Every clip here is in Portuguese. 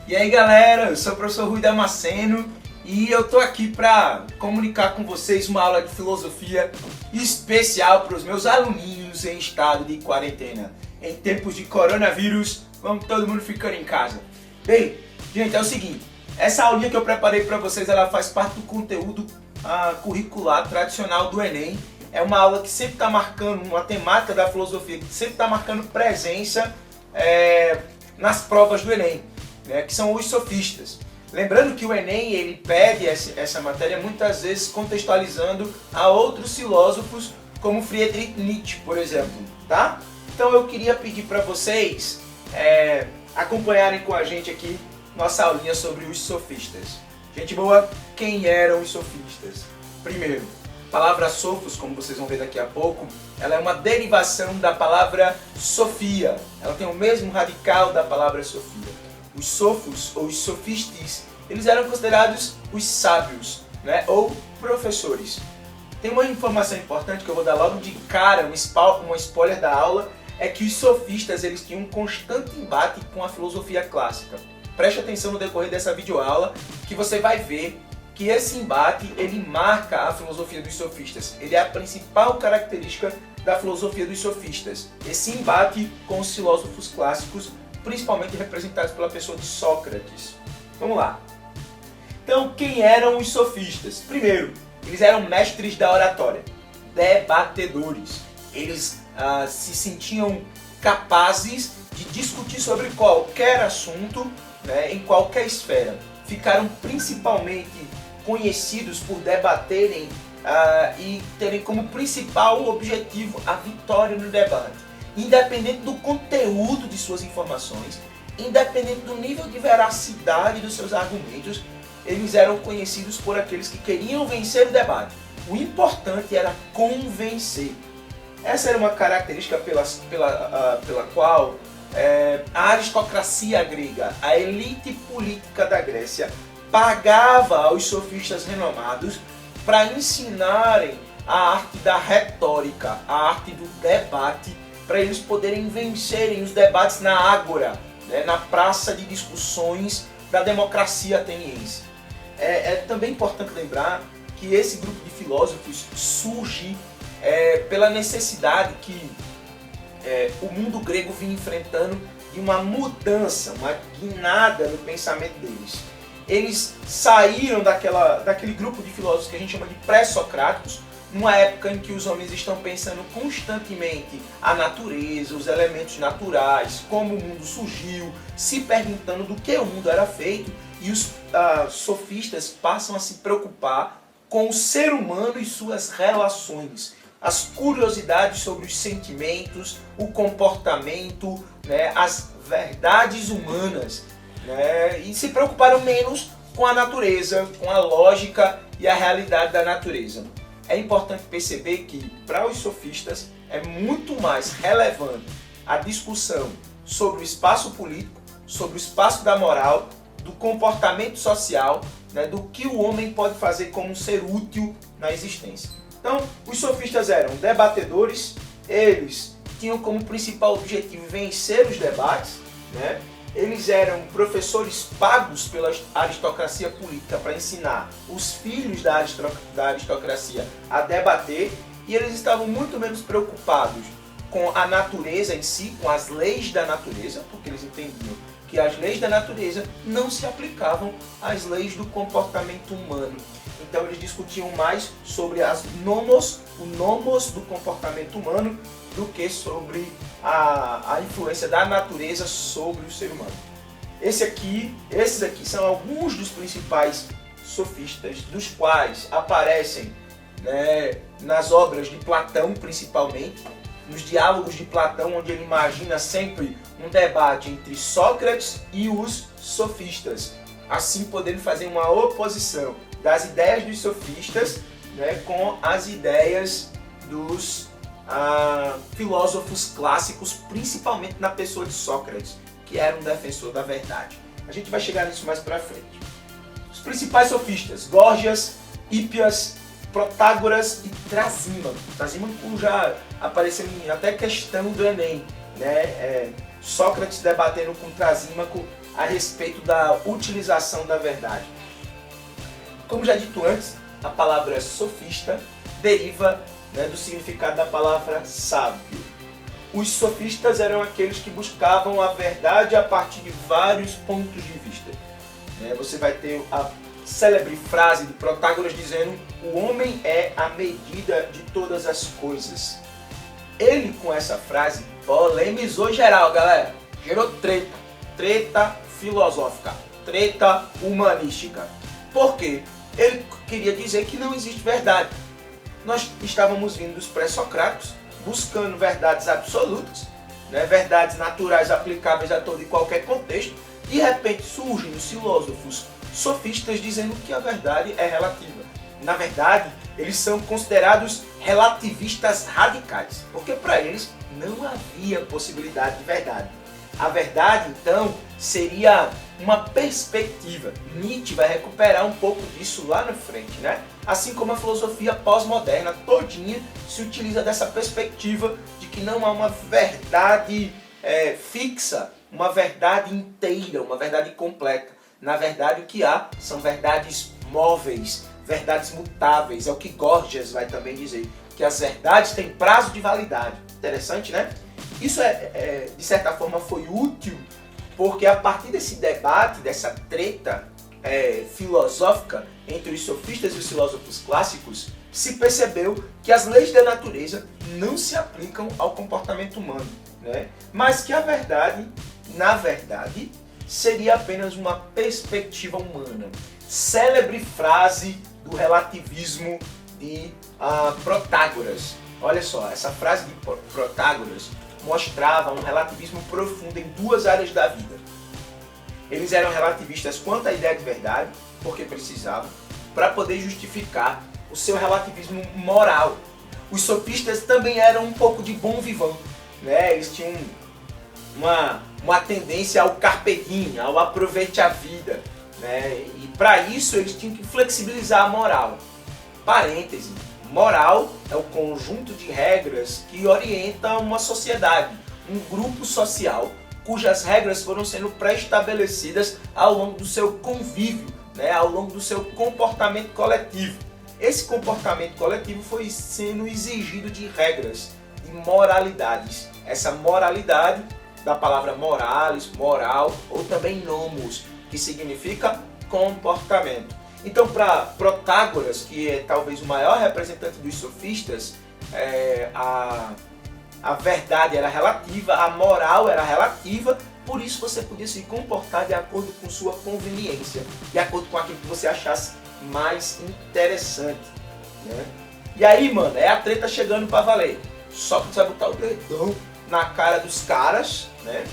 E aí galera, eu sou o professor Rui Damasceno e eu tô aqui para comunicar com vocês uma aula de filosofia especial para os meus aluninhos em estado de quarentena. Em tempos de coronavírus, vamos todo mundo ficando em casa. Bem, gente, é o seguinte, essa aulinha que eu preparei para vocês, ela faz parte do conteúdo curricular tradicional do Enem. É uma aula que sempre está marcando, uma temática da filosofia que sempre está marcando presença nas provas do Enem, né, que são os sofistas. Lembrando que o Enem ele pede essa matéria muitas vezes contextualizando a outros filósofos como Friedrich Nietzsche, por exemplo, tá? Então eu queria pedir para vocês acompanharem com a gente aqui nossa aulinha sobre os sofistas. Gente boa, quem eram os sofistas? Primeiro, a palavra sofos, como vocês vão ver daqui a pouco, ela é uma derivação da palavra sofia. Ela tem o mesmo radical da palavra sofia. Os sofos, ou os sofistas, eles eram considerados os sábios, né, ou professores. Tem uma informação importante que eu vou dar logo de cara, uma spoiler da aula, é que os sofistas eles tinham um constante embate com a filosofia clássica. Preste atenção no decorrer dessa videoaula, que você vai ver que esse embate ele marca a filosofia dos sofistas. Ele é a principal característica da filosofia dos sofistas. Esse embate com os filósofos clássicos, principalmente representados pela pessoa de Sócrates. Vamos lá. Então, quem eram os sofistas? Primeiro, eles eram mestres da oratória, debatedores. Eles se sentiam capazes de discutir sobre qualquer assunto, né, em qualquer esfera. Ficaram principalmente conhecidos por debaterem e terem como principal objetivo a vitória no debate. Independente do conteúdo de suas informações, independente do nível de veracidade dos seus argumentos, eles eram conhecidos por aqueles que queriam vencer o debate. O importante era convencer. Essa era uma característica pela qual a aristocracia grega, a elite política da Grécia, pagava aos sofistas renomados para ensinarem a arte da retórica, a arte do debate, para eles poderem vencerem os debates na ágora, né, na praça de discussões da democracia ateniense. É também importante lembrar que esse grupo de filósofos surge pela necessidade que o mundo grego vinha enfrentando de uma mudança, uma guinada no pensamento deles. Eles saíram daquele grupo de filósofos que a gente chama de pré-socráticos, numa época em que os homens estão pensando constantemente a natureza, os elementos naturais, como o mundo surgiu, se perguntando do que o mundo era feito, e os sofistas passam a se preocupar com o ser humano e suas relações, as curiosidades sobre os sentimentos, o comportamento, né, as verdades humanas, né, e se preocuparam menos com a natureza, com a lógica e a realidade da natureza. É importante perceber que, para os sofistas, é muito mais relevante a discussão sobre o espaço político, sobre o espaço da moral, do comportamento social, né, do que o homem pode fazer como um ser útil na existência. Então, os sofistas eram debatedores, eles tinham como principal objetivo vencer os debates, né? Eles eram professores pagos pela aristocracia política para ensinar os filhos da aristocracia a debater, e eles estavam muito menos preocupados com a natureza em si, com as leis da natureza, porque eles entendiam que as leis da natureza não se aplicavam às leis do comportamento humano. Então eles discutiam mais sobre o nomos do comportamento humano do que sobre a influência da natureza sobre o ser humano. Esses aqui são alguns dos principais sofistas, dos quais aparecem, né, nas obras de Platão principalmente, nos diálogos de Platão, onde ele imagina sempre um debate entre Sócrates e os sofistas, assim podendo fazer uma oposição das ideias dos sofistas, né, com as ideias dos filósofos clássicos, principalmente na pessoa de Sócrates, que era um defensor da verdade. A gente vai chegar nisso mais pra frente. Os principais sofistas: Górgias, Hípias, Protágoras e Trasímaco. Trasímaco já apareceu em até questão do Enem, né? Sócrates debatendo com Trasímaco a respeito da utilização da verdade. Como já dito antes, a palavra sofista deriva, né, do significado da palavra sábio. Os sofistas eram aqueles que buscavam a verdade a partir de vários pontos de vista. Você vai ter a célebre frase de Protágoras dizendo: o homem é a medida de todas as coisas. Ele, com essa frase, polemizou geral, galera. Gerou treta filosófica, treta humanística. Por quê? Ele queria dizer que não existe verdade. Nós estávamos vindo dos pré-socráticos, buscando verdades absolutas, né, verdades naturais aplicáveis a todo e qualquer contexto. De repente surgem os filósofos sofistas dizendo que a verdade é relativa. Na verdade, eles são considerados relativistas radicais, porque para eles não havia possibilidade de verdade. A verdade, então, seria uma perspectiva. Nietzsche vai recuperar um pouco disso lá na frente, né? Assim como a filosofia pós-moderna todinha se utiliza dessa perspectiva de que não há uma verdade fixa, uma verdade inteira, uma verdade completa. Na verdade, o que há são verdades móveis, verdades mutáveis. É o que Gorgias vai também dizer, que as verdades têm prazo de validade. Interessante, né? Isso, de certa forma, foi útil, porque a partir desse debate, dessa treta filosófica entre os sofistas e os filósofos clássicos, se percebeu que as leis da natureza não se aplicam ao comportamento humano, né? Mas que a verdade, na verdade, seria apenas uma perspectiva humana. Célebre frase do relativismo de Protágoras. Olha só, essa frase de Protágoras mostrava um relativismo profundo em duas áreas da vida. Eles eram relativistas quanto à ideia de verdade, porque precisavam, para poder justificar o seu relativismo moral. Os sofistas também eram um pouco de bom vivant, né? Eles tinham uma tendência ao carpe diem, ao aproveite a vida, né? E para isso eles tinham que flexibilizar a moral. Parêntese. Moral é o conjunto de regras que orienta uma sociedade, um grupo social, cujas regras foram sendo pré-estabelecidas ao longo do seu convívio, né, ao longo do seu comportamento coletivo. Esse comportamento coletivo foi sendo exigido de regras, de moralidades. Essa moralidade, da palavra moralis, moral, ou também nomos, que significa comportamento. Então, para Protágoras, que é talvez o maior representante dos sofistas, a verdade era relativa, a moral era relativa, por isso você podia se comportar de acordo com sua conveniência, de acordo com aquilo que você achasse mais interessante, né? E aí, mano, é a treta chegando para valer. Só que você vai botar o dedão na cara dos caras, né?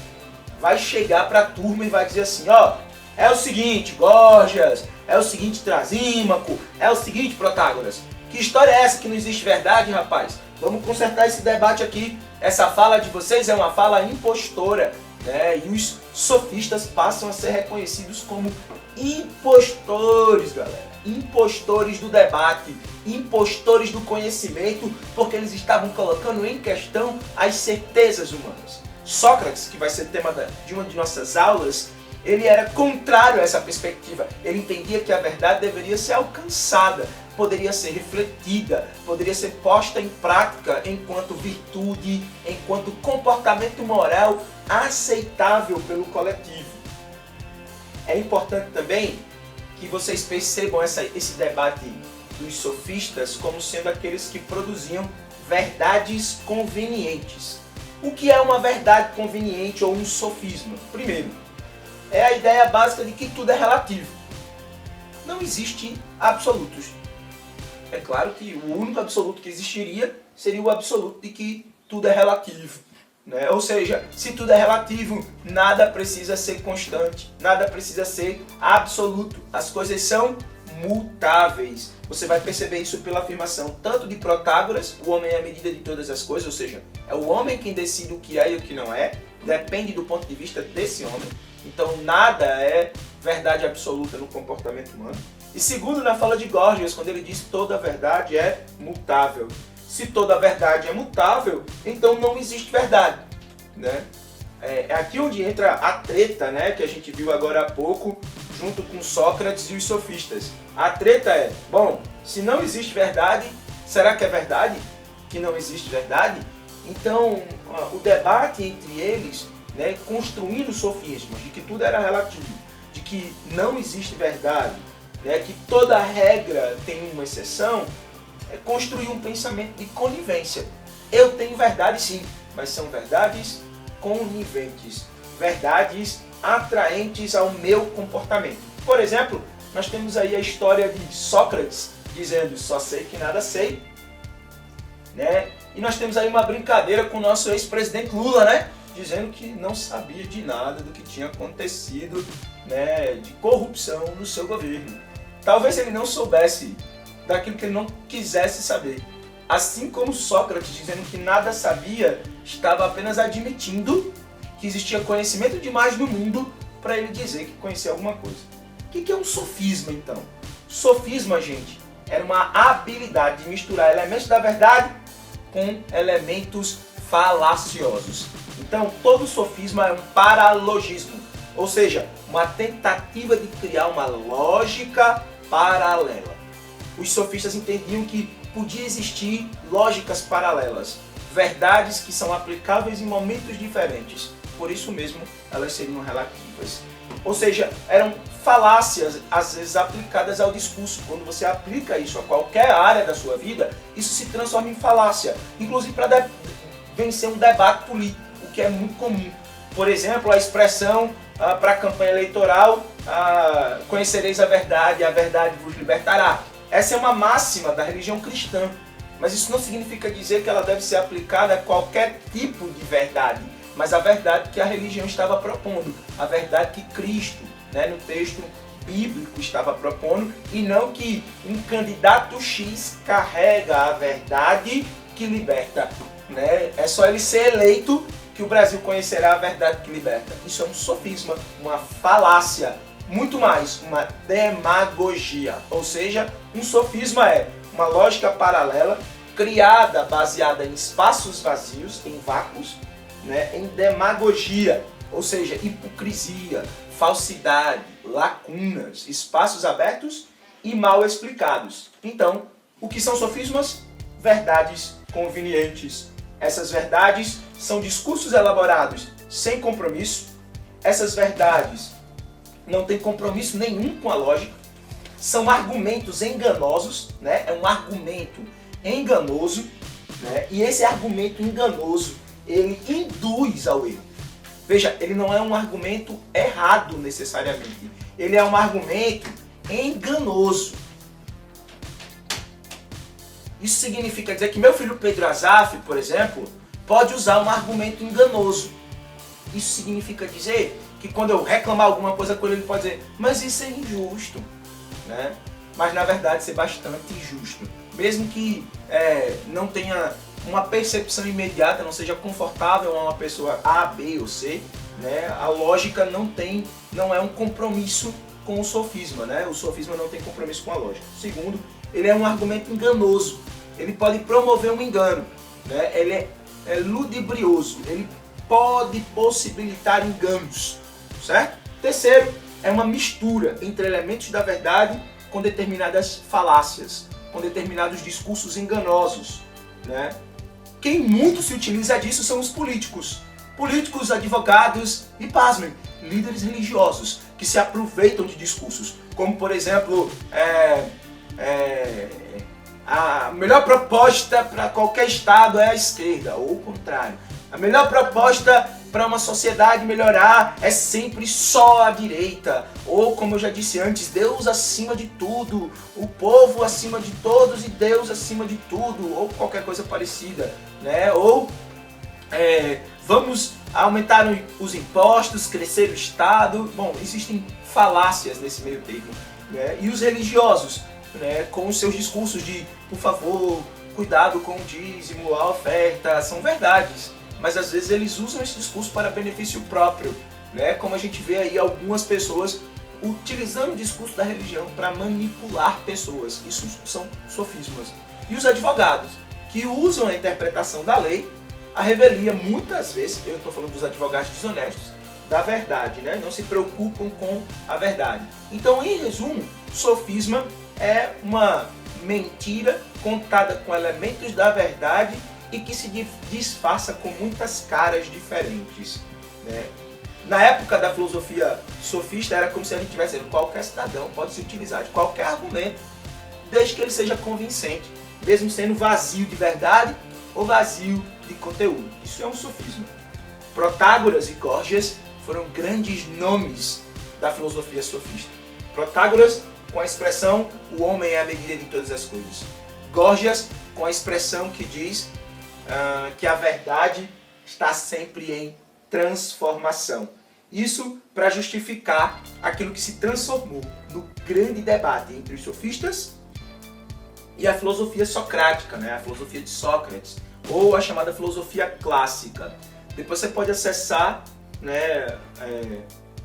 Vai chegar para a turma e vai dizer assim, ó, é o seguinte, Gorgias, é o seguinte, Trasímaco, é o seguinte, Protágoras. Que história é essa que não existe verdade, rapaz? Vamos consertar esse debate aqui. Essa fala de vocês é uma fala impostora, né? E os sofistas passam a ser reconhecidos como impostores, galera. Impostores do debate, impostores do conhecimento, porque eles estavam colocando em questão as certezas humanas. Sócrates, que vai ser tema de uma de nossas aulas, ele era contrário a essa perspectiva. Ele entendia que a verdade deveria ser alcançada, poderia ser refletida, poderia ser posta em prática enquanto virtude, enquanto comportamento moral aceitável pelo coletivo. É importante também que vocês percebam esse debate dos sofistas como sendo aqueles que produziam verdades convenientes. O que é uma verdade conveniente ou um sofisma? Primeiro, é a ideia básica de que tudo é relativo. Não existe absolutos. É claro que o único absoluto que existiria seria o absoluto de que tudo é relativo, né? Ou seja, se tudo é relativo, nada precisa ser constante, nada precisa ser absoluto. As coisas são mutáveis. Você vai perceber isso pela afirmação tanto de Protágoras, o homem é a medida de todas as coisas, ou seja, é o homem quem decide o que é e o que não é, depende do ponto de vista desse homem. Então nada é verdade absoluta no comportamento humano. E segundo, na fala de Gorgias, quando ele diz que toda verdade é mutável. Se toda verdade é mutável, então não existe verdade, né? é aqui onde entra a treta, né, que a gente viu agora há pouco, junto com Sócrates e os sofistas. A treta é, bom, se não existe verdade, será que é verdade que não existe verdade? Então, o debate entre eles, né, construindo sofismas, de que tudo era relativo, de que não existe verdade, né, que toda regra tem uma exceção, é construir um pensamento de conivência. Eu tenho verdade sim, mas são verdades coniventes, verdades atraentes ao meu comportamento. Por exemplo, nós temos aí a história de Sócrates dizendo só sei que nada sei, né? E nós temos aí uma brincadeira com o nosso ex-presidente Lula, né? Dizendo que não sabia de nada do que tinha acontecido, né, de corrupção no seu governo. Talvez ele não soubesse daquilo que ele não quisesse saber. Assim como Sócrates, dizendo que nada sabia, estava apenas admitindo que existia conhecimento demais no mundo para ele dizer que conhecia alguma coisa. O que é um sofisma, então? Sofisma, gente, era uma habilidade de misturar elementos da verdade com elementos falaciosos. Então, todo sofisma é um paralogismo, ou seja, uma tentativa de criar uma lógica paralela. Os sofistas entendiam que podia existir lógicas paralelas, verdades que são aplicáveis em momentos diferentes, por isso mesmo elas seriam relativas. Ou seja, eram falácias às vezes aplicadas ao discurso. Quando você aplica isso a qualquer área da sua vida, isso se transforma em falácia, inclusive para vencer um debate político, o que é muito comum. Por exemplo, a expressão para a campanha eleitoral, conhecereis a verdade vos libertará. Essa é uma máxima da religião cristã, mas isso não significa dizer que ela deve ser aplicada a qualquer tipo de verdade, mas a verdade que a religião estava propondo, a verdade que Cristo, né, no texto bíblico estava propondo, e não que um candidato X carrega a verdade que liberta. Né? É só ele ser eleito que o Brasil conhecerá a verdade que liberta. Isso é um sofisma, uma falácia, muito mais, uma demagogia. Ou seja, um sofisma é uma lógica paralela criada, baseada em espaços vazios, em vácuos, né, em demagogia, ou seja, hipocrisia, falsidade, lacunas, espaços abertos e mal explicados. Então, o que são sofismas? Verdades convenientes. Essas verdades são discursos elaborados sem compromisso. Essas verdades não têm compromisso nenhum com a lógica. São argumentos enganosos, né? É um argumento enganoso, né? E esse argumento enganoso, ele induz ao erro. Veja, ele não é um argumento errado necessariamente. Ele é um argumento enganoso. Isso significa dizer que meu filho Pedro Azaf, por exemplo, pode usar um argumento enganoso. Isso significa dizer que quando eu reclamar alguma coisa com ele, ele pode dizer, mas isso é injusto, né? Mas na verdade ser bastante justo. Mesmo que não tenha uma percepção imediata, não seja confortável a uma pessoa A, B ou C, né? A lógica não é um compromisso com o sofisma, né? O sofisma não tem compromisso com a lógica. Segundo, ele é um argumento enganoso. Ele pode promover um engano, né? Ele é ludibrioso, ele pode possibilitar enganos, certo? Terceiro, é uma mistura entre elementos da verdade com determinadas falácias, com determinados discursos enganosos, né? Quem muito se utiliza disso são os políticos. Políticos, advogados e, pasmem, líderes religiosos que se aproveitam de discursos, como por exemplo, a melhor proposta para qualquer estado é a esquerda, ou o contrário. A melhor proposta para uma sociedade melhorar é sempre só a direita. Ou, como eu já disse antes, Deus acima de tudo, o povo acima de todos e Deus acima de tudo, ou qualquer coisa parecida, né? Ou vamos aumentar os impostos, crescer o Estado. Bom, existem falácias nesse meio termo, né? E os religiosos, né, com os seus discursos de, por favor, cuidado com o dízimo, a oferta, são verdades, mas às vezes eles usam esse discurso para benefício próprio, né, como a gente vê aí algumas pessoas utilizando o discurso da religião para manipular pessoas. Isso são sofismas. E os advogados, que usam a interpretação da lei a revelia, muitas vezes, eu estou falando dos advogados desonestos, da verdade, né? Não se preocupam com a verdade. Então, em resumo, sofisma é uma mentira contada com elementos da verdade e que se disfarça com muitas caras diferentes, né? Na época da filosofia sofista, era como se a gente estivesse dizendo: qualquer cidadão pode se utilizar de qualquer argumento, desde que ele seja convincente, mesmo sendo vazio de verdade ou vazio de conteúdo. Isso é um sofisma. Protágoras e Górgias foram grandes nomes da filosofia sofista. Protágoras com a expressão "o homem é a medida de todas as coisas". Górgias com a expressão que diz que a verdade está sempre em transformação. Isso para justificar aquilo que se transformou no grande debate entre os sofistas e a filosofia socrática, né? A filosofia de Sócrates, ou a chamada filosofia clássica. Depois você pode acessar, né,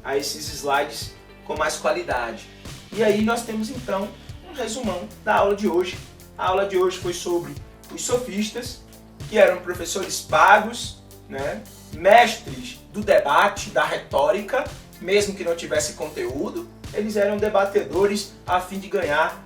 a esses slides com mais qualidade. E aí nós temos então um resumão da aula de hoje. A aula de hoje foi sobre os sofistas, que eram professores pagos, né, mestres do debate, da retórica, mesmo que não tivesse conteúdo. Eles eram debatedores a fim de ganhar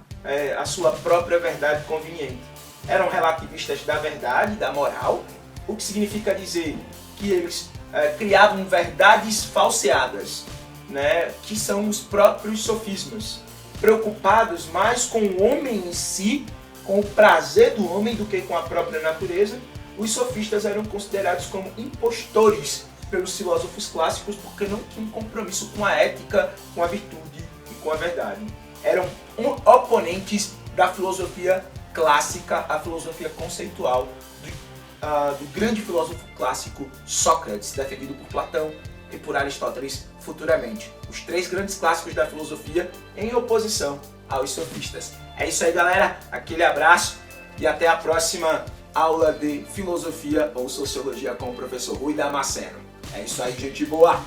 a sua própria verdade conveniente. Eram relativistas da verdade, da moral, o que significa dizer que eles criavam verdades falseadas, né, que são os próprios sofismas, preocupados mais com o homem em si, com o prazer do homem, do que com a própria natureza. Os sofistas eram considerados como impostores pelos filósofos clássicos porque não tinham compromisso com a ética, com a virtude e com a verdade. Eram oponentes da filosofia clássica, a filosofia conceitual do grande filósofo clássico Sócrates, defendido por Platão e por Aristóteles futuramente. Os três grandes clássicos da filosofia em oposição aos sofistas. É isso aí, galera. Aquele abraço e até a próxima aula de filosofia ou sociologia com o professor Rui Damasceno. É isso aí, gente boa!